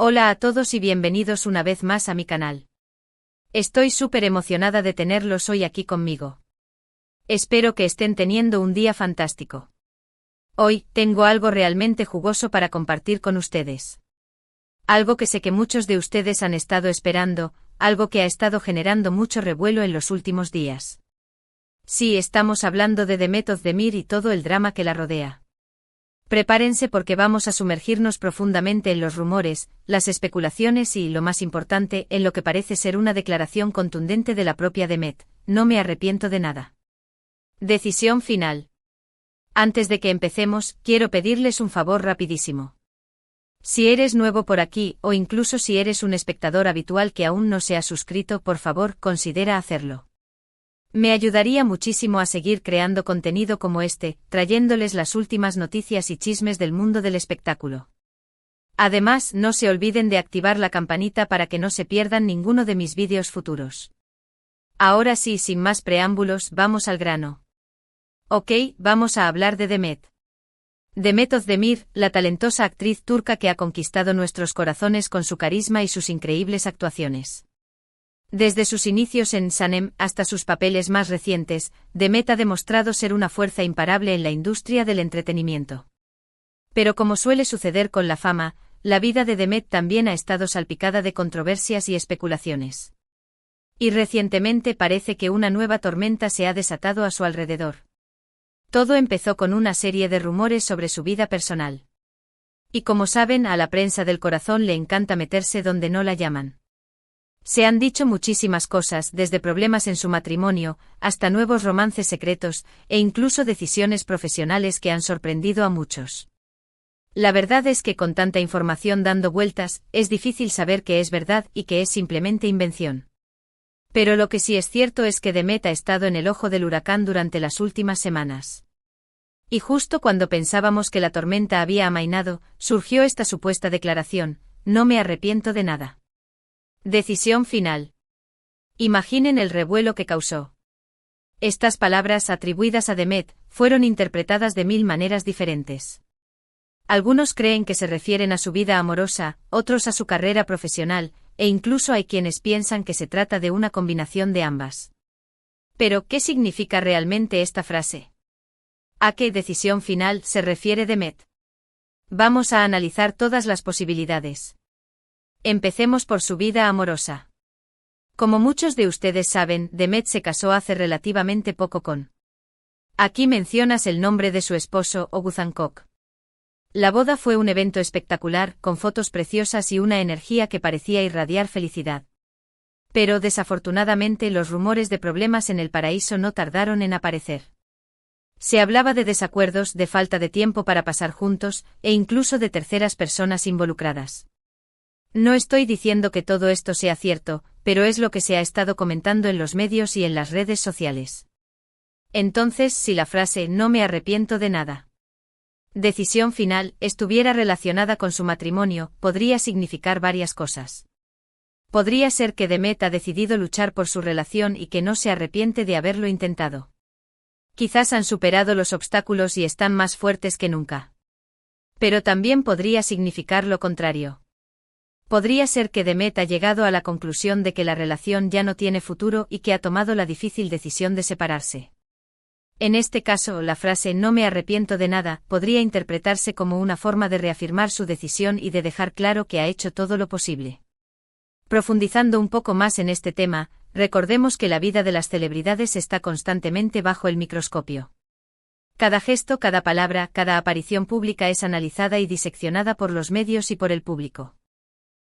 Hola a todos y bienvenidos una vez más a mi canal. Estoy súper emocionada de tenerlos hoy aquí conmigo. Espero que estén teniendo un día fantástico. Hoy, tengo algo realmente jugoso para compartir con ustedes. Algo que sé que muchos de ustedes han estado esperando, algo que ha estado generando mucho revuelo en los últimos días. Sí, estamos hablando de Demet Özdemir y todo el drama que la rodea. Prepárense porque vamos a sumergirnos profundamente en los rumores, las especulaciones y, lo más importante, en lo que parece ser una declaración contundente de la propia Demet: no me arrepiento de nada. Decisión final. Antes de que empecemos, quiero pedirles un favor rapidísimo. Si eres nuevo por aquí, o incluso si eres un espectador habitual que aún no se ha suscrito, por favor, considera hacerlo. Me ayudaría muchísimo a seguir creando contenido como este, trayéndoles las últimas noticias y chismes del mundo del espectáculo. Además, no se olviden de activar la campanita para que no se pierdan ninguno de mis vídeos futuros. Ahora sí, sin más preámbulos, vamos al grano. Ok, vamos a hablar de Demet. Demet Özdemir, la talentosa actriz turca que ha conquistado nuestros corazones con su carisma y sus increíbles actuaciones. Desde sus inicios en Sanem hasta sus papeles más recientes, Demet ha demostrado ser una fuerza imparable en la industria del entretenimiento. Pero como suele suceder con la fama, la vida de Demet también ha estado salpicada de controversias y especulaciones. Y recientemente parece que una nueva tormenta se ha desatado a su alrededor. Todo empezó con una serie de rumores sobre su vida personal. Y como saben, a la prensa del corazón le encanta meterse donde no la llaman. Se han dicho muchísimas cosas, desde problemas en su matrimonio, hasta nuevos romances secretos, e incluso decisiones profesionales que han sorprendido a muchos. La verdad es que con tanta información dando vueltas, es difícil saber qué es verdad y qué es simplemente invención. Pero lo que sí es cierto es que Demet ha estado en el ojo del huracán durante las últimas semanas. Y justo cuando pensábamos que la tormenta había amainado, surgió esta supuesta declaración: no me arrepiento de nada. Decisión final. Imaginen el revuelo que causó. Estas palabras atribuidas a Demet fueron interpretadas de 1000 maneras diferentes. Algunos creen que se refieren a su vida amorosa, otros a su carrera profesional, e incluso hay quienes piensan que se trata de una combinación de ambas. Pero, ¿qué significa realmente esta frase? ¿A qué decisión final se refiere Demet? Vamos a analizar todas las posibilidades. Empecemos por su vida amorosa. Como muchos de ustedes saben, Demet se casó hace relativamente poco con. Aquí mencionas el nombre de su esposo, Oğuzhan Koç. La boda fue un evento espectacular, con fotos preciosas y una energía que parecía irradiar felicidad. Pero desafortunadamente los rumores de problemas en el paraíso no tardaron en aparecer. Se hablaba de desacuerdos, de falta de tiempo para pasar juntos, e incluso de terceras personas involucradas. No estoy diciendo que todo esto sea cierto, pero es lo que se ha estado comentando en los medios y en las redes sociales. Entonces, si la frase "no me arrepiento de nada. Decisión final" estuviera relacionada con su matrimonio, podría significar varias cosas. Podría ser que Demet ha decidido luchar por su relación y que no se arrepiente de haberlo intentado. Quizás han superado los obstáculos y están más fuertes que nunca. Pero también podría significar lo contrario. Podría ser que Demet ha llegado a la conclusión de que la relación ya no tiene futuro y que ha tomado la difícil decisión de separarse. En este caso, la frase "no me arrepiento de nada" podría interpretarse como una forma de reafirmar su decisión y de dejar claro que ha hecho todo lo posible. Profundizando un poco más en este tema, recordemos que la vida de las celebridades está constantemente bajo el microscopio. Cada gesto, cada palabra, cada aparición pública es analizada y diseccionada por los medios y por el público.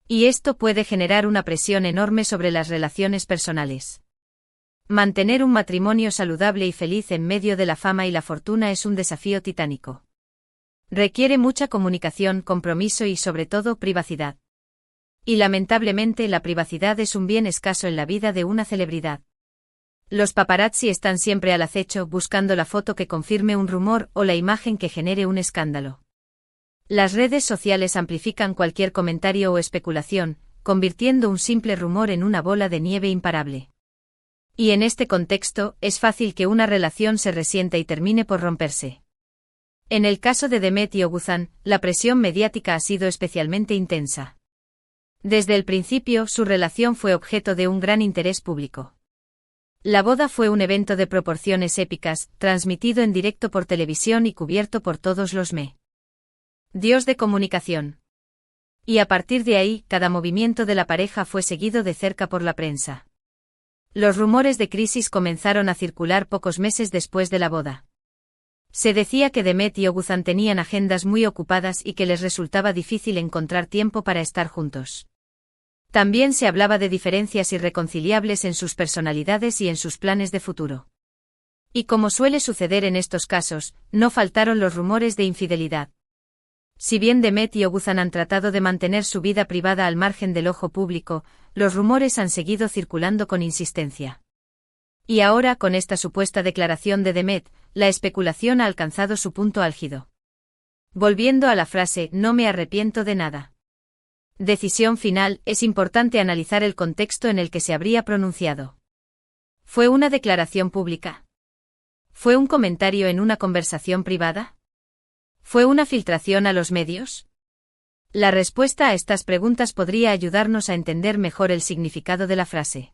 Y esto puede generar una presión enorme sobre las relaciones personales. Mantener un matrimonio saludable y feliz en medio de la fama y la fortuna es un desafío titánico. Requiere mucha comunicación, compromiso y sobre todo privacidad. Y lamentablemente la privacidad es un bien escaso en la vida de una celebridad. Los paparazzi están siempre al acecho buscando la foto que confirme un rumor o la imagen que genere un escándalo. Las redes sociales amplifican cualquier comentario o especulación, convirtiendo un simple rumor en una bola de nieve imparable. Y en este contexto, es fácil que una relación se resienta y termine por romperse. En el caso de Demet y Oğuzhan, la presión mediática ha sido especialmente intensa. Desde el principio, su relación fue objeto de un gran interés público. La boda fue un evento de proporciones épicas, transmitido en directo por televisión y cubierto por todos los medios de comunicación. Y a partir de ahí, cada movimiento de la pareja fue seguido de cerca por la prensa. Los rumores de crisis comenzaron a circular pocos meses después de la boda. Se decía que Demet y Oguzhan tenían agendas muy ocupadas y que les resultaba difícil encontrar tiempo para estar juntos. También se hablaba de diferencias irreconciliables en sus personalidades y en sus planes de futuro. Y como suele suceder en estos casos, no faltaron los rumores de infidelidad. Si bien Demet y Oguzhan han tratado de mantener su vida privada al margen del ojo público, los rumores han seguido circulando con insistencia. Y ahora, con esta supuesta declaración de Demet, la especulación ha alcanzado su punto álgido. Volviendo a la frase, no me arrepiento de nada. Decisión final, es importante analizar el contexto en el que se habría pronunciado. ¿Fue una declaración pública? ¿Fue un comentario en una conversación privada? ¿Fue una filtración a los medios? La respuesta a estas preguntas podría ayudarnos a entender mejor el significado de la frase.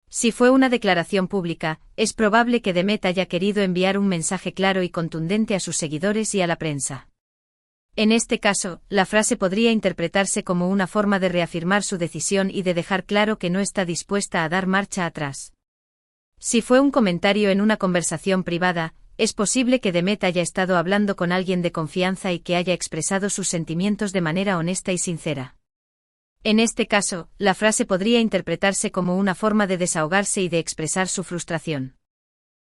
Si fue una declaración pública, es probable que Demet haya querido enviar un mensaje claro y contundente a sus seguidores y a la prensa. En este caso, la frase podría interpretarse como una forma de reafirmar su decisión y de dejar claro que no está dispuesta a dar marcha atrás. Si fue un comentario en una conversación privada, es posible que Demet haya estado hablando con alguien de confianza y que haya expresado sus sentimientos de manera honesta y sincera. En este caso, la frase podría interpretarse como una forma de desahogarse y de expresar su frustración.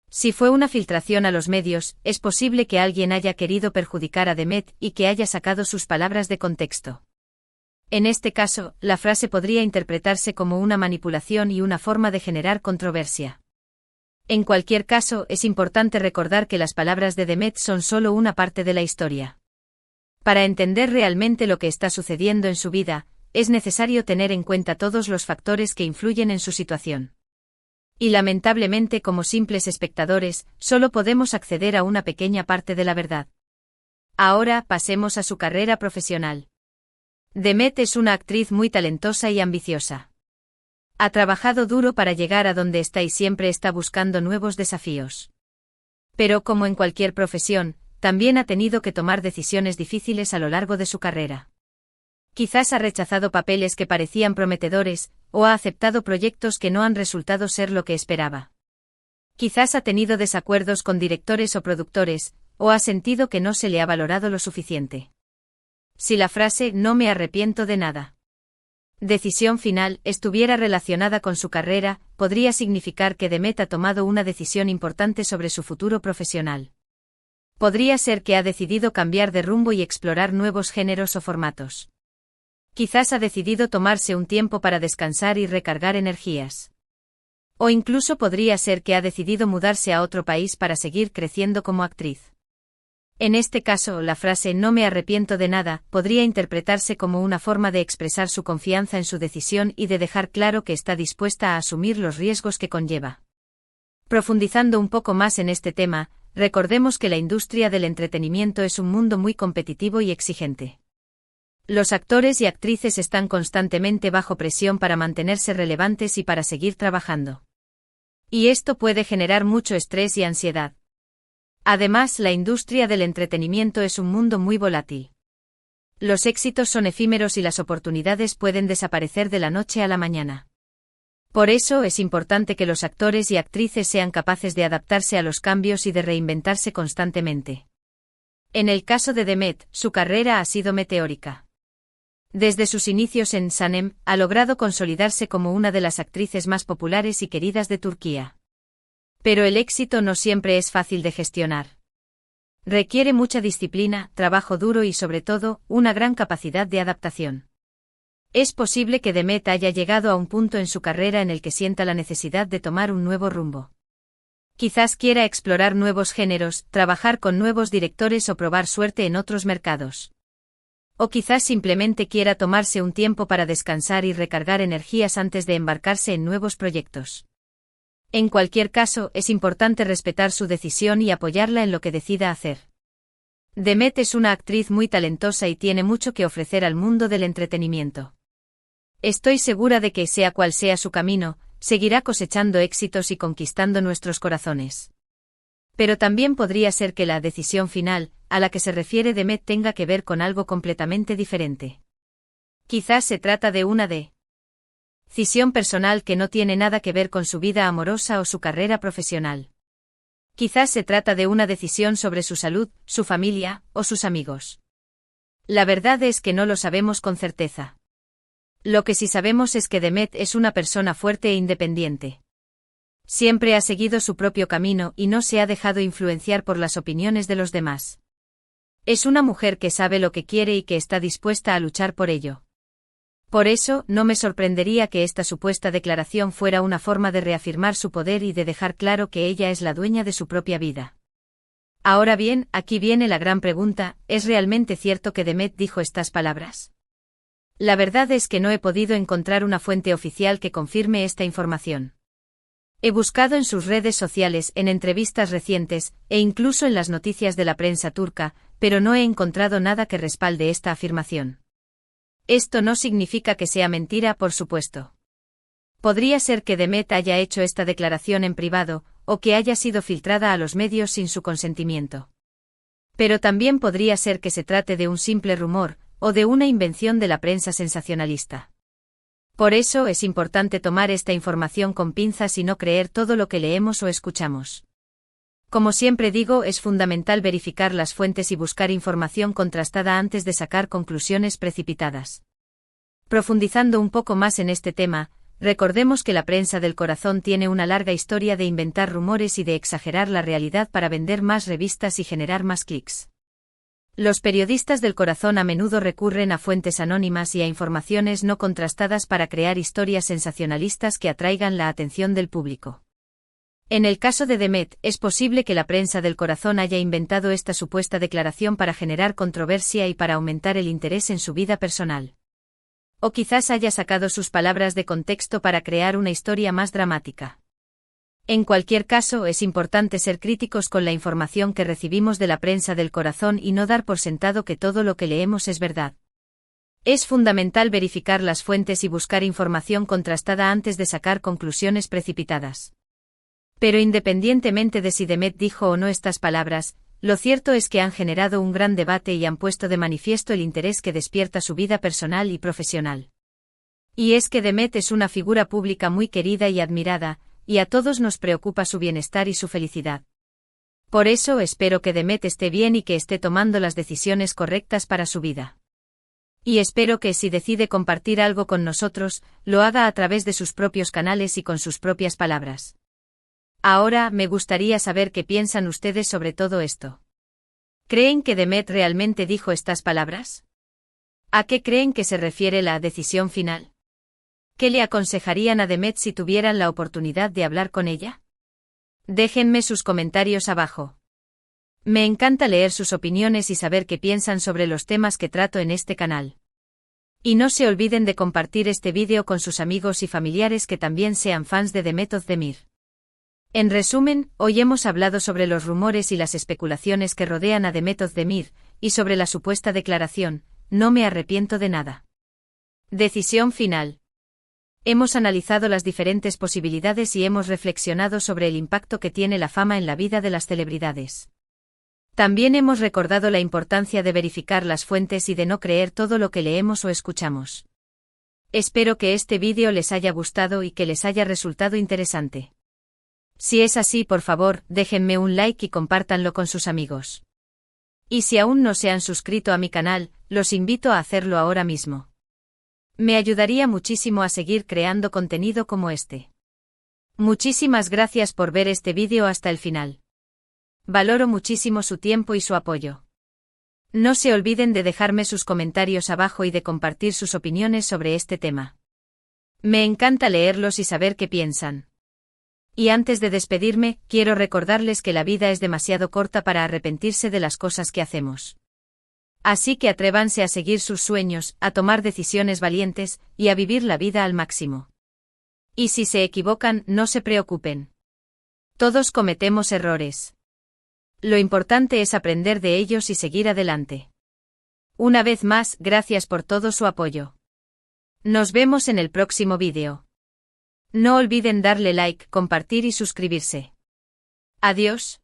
Si fue una filtración a los medios, es posible que alguien haya querido perjudicar a Demet y que haya sacado sus palabras de contexto. En este caso, la frase podría interpretarse como una manipulación y una forma de generar controversia. En cualquier caso, es importante recordar que las palabras de Demet son solo una parte de la historia. Para entender realmente lo que está sucediendo en su vida, es necesario tener en cuenta todos los factores que influyen en su situación. Y lamentablemente, como simples espectadores, solo podemos acceder a una pequeña parte de la verdad. Ahora, pasemos a su carrera profesional. Demet es una actriz muy talentosa y ambiciosa. Ha trabajado duro para llegar a donde está y siempre está buscando nuevos desafíos. Pero como en cualquier profesión, también ha tenido que tomar decisiones difíciles a lo largo de su carrera. Quizás ha rechazado papeles que parecían prometedores, o ha aceptado proyectos que no han resultado ser lo que esperaba. Quizás ha tenido desacuerdos con directores o productores, o ha sentido que no se le ha valorado lo suficiente. Si la frase "no me arrepiento de nada" decisión final estuviera relacionada con su carrera, podría significar que Demet ha tomado una decisión importante sobre su futuro profesional. Podría ser que ha decidido cambiar de rumbo y explorar nuevos géneros o formatos. Quizás ha decidido tomarse un tiempo para descansar y recargar energías. O incluso podría ser que ha decidido mudarse a otro país para seguir creciendo como actriz. En este caso, la frase "no me arrepiento de nada" podría interpretarse como una forma de expresar su confianza en su decisión y de dejar claro que está dispuesta a asumir los riesgos que conlleva. Profundizando un poco más en este tema, recordemos que la industria del entretenimiento es un mundo muy competitivo y exigente. Los actores y actrices están constantemente bajo presión para mantenerse relevantes y para seguir trabajando. Y esto puede generar mucho estrés y ansiedad. Además, la industria del entretenimiento es un mundo muy volátil. Los éxitos son efímeros y las oportunidades pueden desaparecer de la noche a la mañana. Por eso es importante que los actores y actrices sean capaces de adaptarse a los cambios y de reinventarse constantemente. En el caso de Demet, su carrera ha sido meteórica. Desde sus inicios en Sanem, ha logrado consolidarse como una de las actrices más populares y queridas de Turquía. Pero el éxito no siempre es fácil de gestionar. Requiere mucha disciplina, trabajo duro y sobre todo, una gran capacidad de adaptación. Es posible que Demet haya llegado a un punto en su carrera en el que sienta la necesidad de tomar un nuevo rumbo. Quizás quiera explorar nuevos géneros, trabajar con nuevos directores o probar suerte en otros mercados. O quizás simplemente quiera tomarse un tiempo para descansar y recargar energías antes de embarcarse en nuevos proyectos. En cualquier caso, es importante respetar su decisión y apoyarla en lo que decida hacer. Demet es una actriz muy talentosa y tiene mucho que ofrecer al mundo del entretenimiento. Estoy segura de que, sea cual sea su camino, seguirá cosechando éxitos y conquistando nuestros corazones. Pero también podría ser que la decisión final, a la que se refiere Demet, tenga que ver con algo completamente diferente. Quizás se trata de una decisión personal que no tiene nada que ver con su vida amorosa o su carrera profesional. Quizás se trata de una decisión sobre su salud, su familia, o sus amigos. La verdad es que no lo sabemos con certeza. Lo que sí sabemos es que Demet es una persona fuerte e independiente. Siempre ha seguido su propio camino y no se ha dejado influenciar por las opiniones de los demás. Es una mujer que sabe lo que quiere y que está dispuesta a luchar por ello. Por eso, no me sorprendería que esta supuesta declaración fuera una forma de reafirmar su poder y de dejar claro que ella es la dueña de su propia vida. Ahora bien, aquí viene la gran pregunta: ¿es realmente cierto que Demet dijo estas palabras? La verdad es que no he podido encontrar una fuente oficial que confirme esta información. He buscado en sus redes sociales, en entrevistas recientes, e incluso en las noticias de la prensa turca, pero no he encontrado nada que respalde esta afirmación. Esto no significa que sea mentira, por supuesto. Podría ser que Demet haya hecho esta declaración en privado, o que haya sido filtrada a los medios sin su consentimiento. Pero también podría ser que se trate de un simple rumor, o de una invención de la prensa sensacionalista. Por eso es importante tomar esta información con pinzas y no creer todo lo que leemos o escuchamos. Como siempre digo, es fundamental verificar las fuentes y buscar información contrastada antes de sacar conclusiones precipitadas. Profundizando un poco más en este tema, recordemos que la prensa del corazón tiene una larga historia de inventar rumores y de exagerar la realidad para vender más revistas y generar más clics. Los periodistas del corazón a menudo recurren a fuentes anónimas y a informaciones no contrastadas para crear historias sensacionalistas que atraigan la atención del público. En el caso de Demet, es posible que la prensa del corazón haya inventado esta supuesta declaración para generar controversia y para aumentar el interés en su vida personal. O quizás haya sacado sus palabras de contexto para crear una historia más dramática. En cualquier caso, es importante ser críticos con la información que recibimos de la prensa del corazón y no dar por sentado que todo lo que leemos es verdad. Es fundamental verificar las fuentes y buscar información contrastada antes de sacar conclusiones precipitadas. Pero independientemente de si Demet dijo o no estas palabras, lo cierto es que han generado un gran debate y han puesto de manifiesto el interés que despierta su vida personal y profesional. Y es que Demet es una figura pública muy querida y admirada, y a todos nos preocupa su bienestar y su felicidad. Por eso espero que Demet esté bien y que esté tomando las decisiones correctas para su vida. Y espero que si decide compartir algo con nosotros, lo haga a través de sus propios canales y con sus propias palabras. Ahora, me gustaría saber qué piensan ustedes sobre todo esto. ¿Creen que Demet realmente dijo estas palabras? ¿A qué creen que se refiere la decisión final? ¿Qué le aconsejarían a Demet si tuvieran la oportunidad de hablar con ella? Déjenme sus comentarios abajo. Me encanta leer sus opiniones y saber qué piensan sobre los temas que trato en este canal. Y no se olviden de compartir este vídeo con sus amigos y familiares que también sean fans de Demet Özdemir. En resumen, hoy hemos hablado sobre los rumores y las especulaciones que rodean a Demet Özdemir, y sobre la supuesta declaración: no me arrepiento de nada. Decisión final. Hemos analizado las diferentes posibilidades y hemos reflexionado sobre el impacto que tiene la fama en la vida de las celebridades. También hemos recordado la importancia de verificar las fuentes y de no creer todo lo que leemos o escuchamos. Espero que este vídeo les haya gustado y que les haya resultado interesante. Si es así, por favor, déjenme un like y compártanlo con sus amigos. Y si aún no se han suscrito a mi canal, los invito a hacerlo ahora mismo. Me ayudaría muchísimo a seguir creando contenido como este. Muchísimas gracias por ver este vídeo hasta el final. Valoro muchísimo su tiempo y su apoyo. No se olviden de dejarme sus comentarios abajo y de compartir sus opiniones sobre este tema. Me encanta leerlos y saber qué piensan. Y antes de despedirme, quiero recordarles que la vida es demasiado corta para arrepentirse de las cosas que hacemos. Así que atrévanse a seguir sus sueños, a tomar decisiones valientes, y a vivir la vida al máximo. Y si se equivocan, no se preocupen. Todos cometemos errores. Lo importante es aprender de ellos y seguir adelante. Una vez más, gracias por todo su apoyo. Nos vemos en el próximo vídeo. No olviden darle like, compartir y suscribirse. Adiós.